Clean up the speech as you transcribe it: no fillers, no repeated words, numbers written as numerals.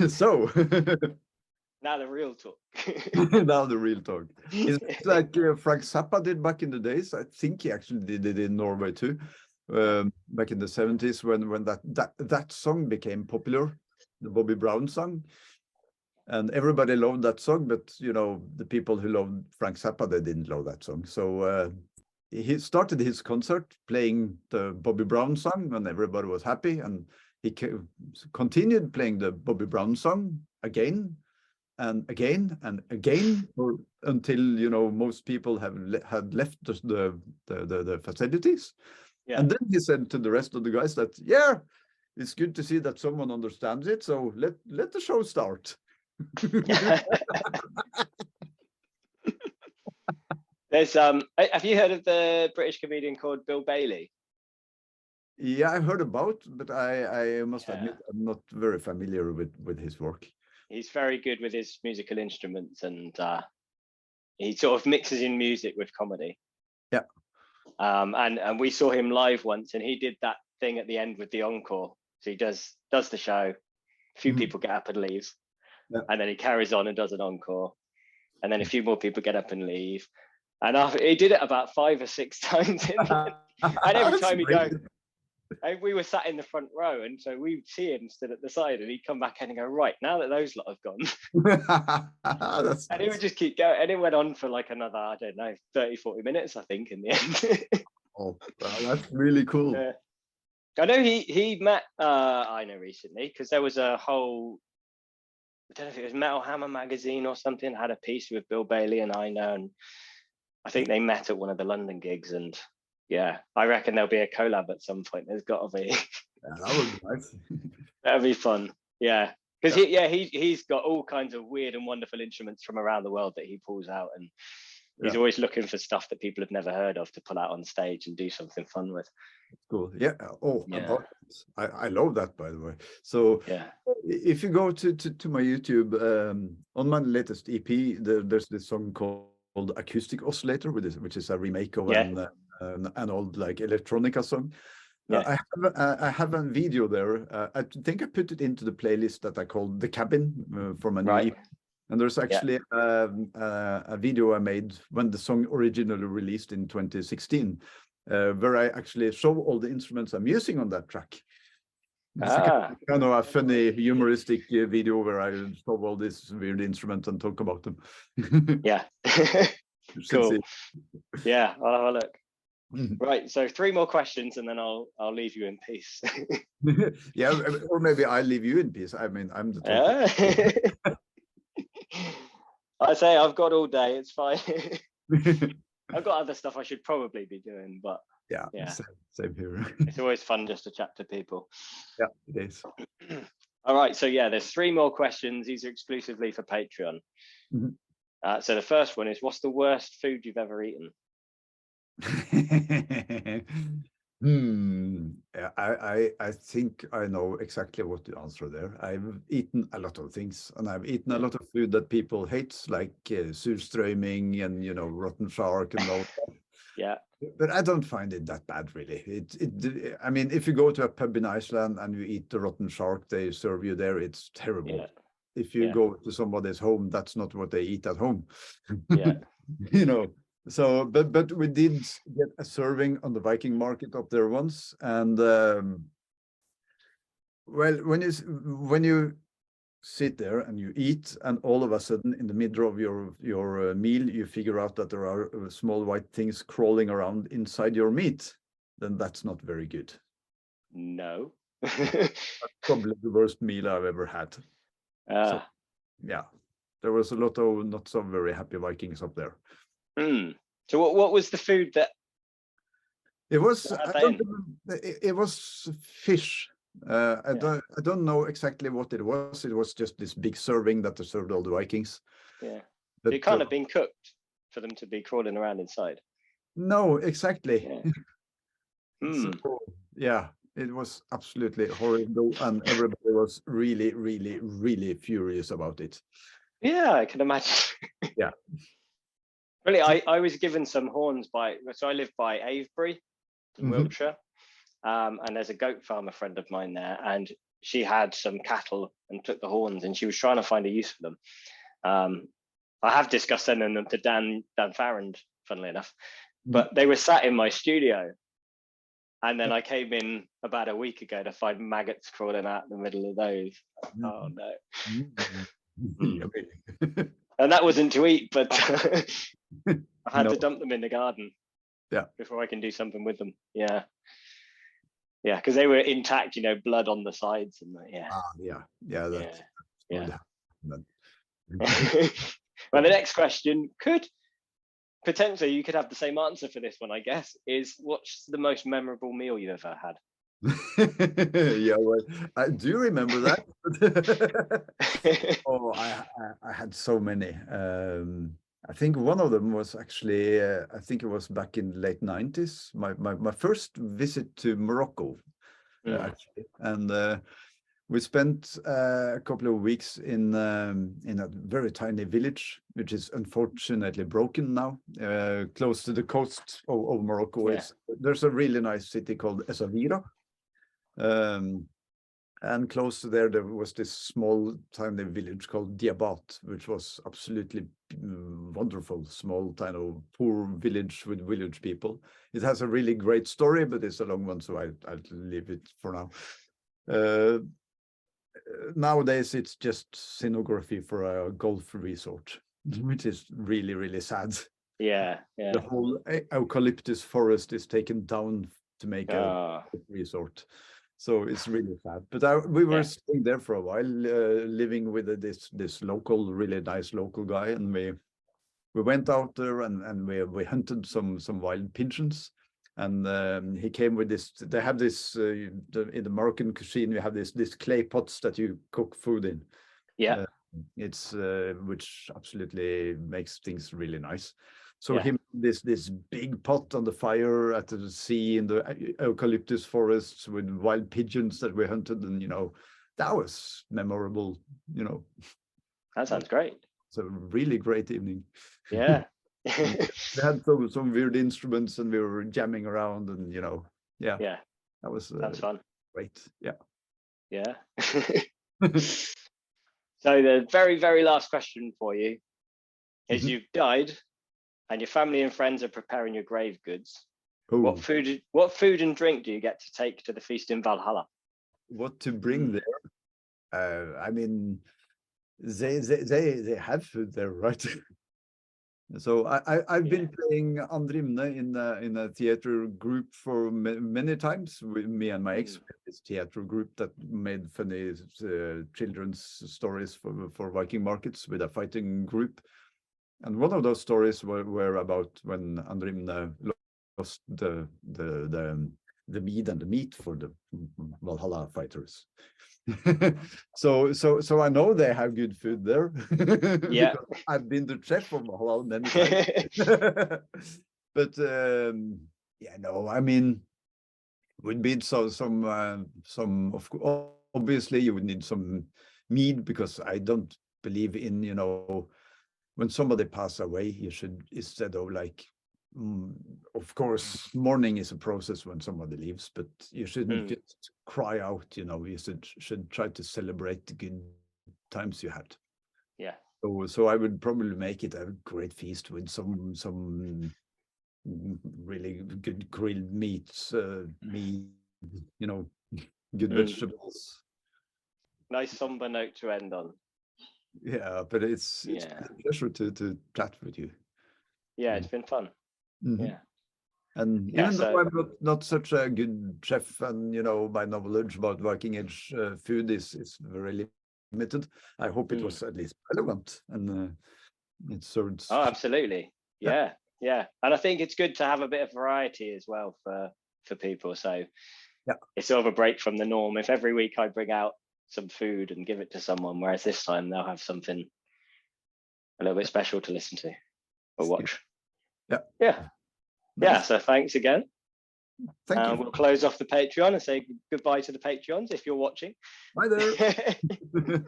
So now the real talk. now the real talk. It's like Frank Zappa did back in the days. I think he actually did it in Norway too, back in the 70s when that song became popular, the Bobby Brown song. And everybody loved that song, but the people who loved Frank Zappa, they didn't love that song. So he started his concert playing the Bobby Brown song, and everybody was happy. And he continued playing the Bobby Brown song again and again and again until most people had left the facilities. Yeah. And then he said to the rest of the guys that, yeah, it's good to see that someone understands it. So let the show start. There's have you heard of the British comedian called Bill Bailey? Yeah, I heard about, but I must admit I'm not very familiar with his work. He's very good with his musical instruments, and he sort of mixes in music with comedy. Yeah. And we saw him live once, and he did that thing at the end with the encore. So he does the show, a few people get up and leave, and then he carries on and does an encore, and then a few more people get up and leave, and he did it about 5 or 6 times, and every time he go. We were sat in the front row, and so we'd see him stood at the side, and he'd come back in and go, right, now that those lot have gone. And he would just keep going, and it went on for like another, I don't know, 30, 40 minutes, I think, in the end. Oh, wow, that's really cool. I know he met, I know recently, because there was a whole, I don't know if it was Metal Hammer magazine or something, had a piece with Bill Bailey and I know, and I think they met at one of the London gigs, and yeah, I reckon there'll be a collab at some point. There's got to be. Yeah, that would be nice. That'd be fun. Yeah, because he's got all kinds of weird and wonderful instruments from around the world that he pulls out, and he's always looking for stuff that people have never heard of to pull out on stage and do something fun with. Cool. Yeah. Oh, yeah. I love that, by the way. So if you go to my YouTube, on my latest EP, there's this song called Acoustic Oscillator, which is a remake of an old like electronica song. I have a video there. I think I put it into the playlist that I called The Cabin from an EP. And there's actually a video I made when the song originally released in 2016, where I actually show all the instruments I'm using on that track. It's kind of a funny, humoristic video where I show all these weird instruments and talk about them. Cool. Yeah, I'll have a look. Right, so 3 more questions, and then I'll leave you in peace. Yeah, or maybe I leave you in peace. I mean, I'm the talker. I say I've got all day. It's fine. I've got other stuff I should probably be doing, but yeah. Same here. It's always fun just to chat to people. Yeah, it is. All right, so there's 3 more questions. These are exclusively for Patreon. So the first one is, what's the worst food you've ever eaten? I think I know exactly what to answer there. I've eaten a lot of things, and I've eaten a lot of food that people hate, like surströmming and rotten shark and all that. Yeah. But I don't find it that bad, really. I mean, if you go to a pub in Iceland and you eat the rotten shark they serve you there, it's terrible. Yeah. If you go to somebody's home, that's not what they eat at home. Yeah. So, but we did get a serving on the Viking market up there once, and well, when you sit there and you eat, and all of a sudden, in the middle of your meal, you figure out that there are small white things crawling around inside your meat, then that's not very good. No. That's probably the worst meal I've ever had. So, yeah, there was a lot of not so very happy Vikings up there. So what was the food that it was? It was fish. I don't know exactly what it was. It was just this big serving that they served all the Vikings. Yeah, but it can't have been cooked for them to be crawling around inside. No, exactly. Yeah. So, yeah, it was absolutely horrible, and everybody was really, really, really furious about it. Yeah, I can imagine. Yeah. Really, I was given some horns so I live by Avebury in Wiltshire, and there's a goat farmer friend of mine there, and she had some cattle and took the horns, and she was trying to find a use for them. I have discussed sending them to Dan Farrand, funnily enough, but they were sat in my studio. And then I came in about a week ago to find maggots crawling out in the middle of those. Oh no. And that wasn't to eat, but I had to dump them in the garden. Yeah. Before I can do something with them. Yeah. Yeah, because they were intact, blood on the sides and that's Well, the next question potentially you could have the same answer for this one, I guess, is what's the most memorable meal you've ever had? Yeah, well, I do remember that. Oh, I had so many. I think one of them was actually, I think it was back in the late 90s, my first visit to Morocco, actually. And we spent a couple of weeks in a very tiny village, which is unfortunately broken now, close to the coast of Morocco. Yeah. There's a really nice city called Essaouira. And close to there was this small tiny village called Diabat, which was absolutely wonderful, small, tiny, poor village with village people. It has a really great story, but it's a long one, so I'll leave it for now. Nowadays, it's just scenography for a golf resort, which is really, really sad. Yeah. The whole eucalyptus forest is taken down to make a resort. So it's really sad. But we were staying there for a while, living with this local, really nice local guy, and we went out there and we hunted some wild pigeons. And he came with this. They have this in the Moroccan cuisine. We have this clay pots that you cook food in. Yeah, it's which absolutely makes things really nice. So him this big pot on the fire at the sea in the eucalyptus forests with wild pigeons that we hunted, and that was memorable. That sounds great. It's a really great evening. Yeah. We had some weird instruments and we were jamming around, and that was that's fun. Great. Yeah. So the very, very last question for you is: you've died and your family and friends are preparing your grave goods. Ooh. What food and drink do you get to take to the feast in Valhalla? What to bring there? I mean, they have food there, right? So I've been playing Andrimne in a theater group for many times with me and my ex, this theater group that made funny children's stories for Viking markets with a fighting group. And one of those stories were about when Andrimne lost the mead and the meat for the Valhalla fighters. So I know they have good food there. Yeah. I've been the chef of Valhalla many times. But I mean, would be some obviously you would need some mead, because I don't believe in when somebody passes away, you should, instead of like, of course, mourning is a process when somebody leaves, but you shouldn't just cry out, you should try to celebrate the good times you had. Yeah. So I would probably make it a great feast with some really good grilled meats, meat, good vegetables. Nice somber note to end on. Yeah, but it's a pleasure to chat with you. Yeah, it's been fun. Yeah. And even though I'm not such a good chef, and my knowledge about Viking Age food is very limited, I hope it was at least relevant, and it serves. Oh, absolutely. Yeah. And I think it's good to have a bit of variety as well for people. So it's sort of a break from the norm. If every week I bring out some food and give it to someone, whereas this time they'll have something a little bit special to listen to or watch. Yeah. So thanks again. Thank you. We'll close off the Patreon and say goodbye to the Patreons if you're watching. Bye there.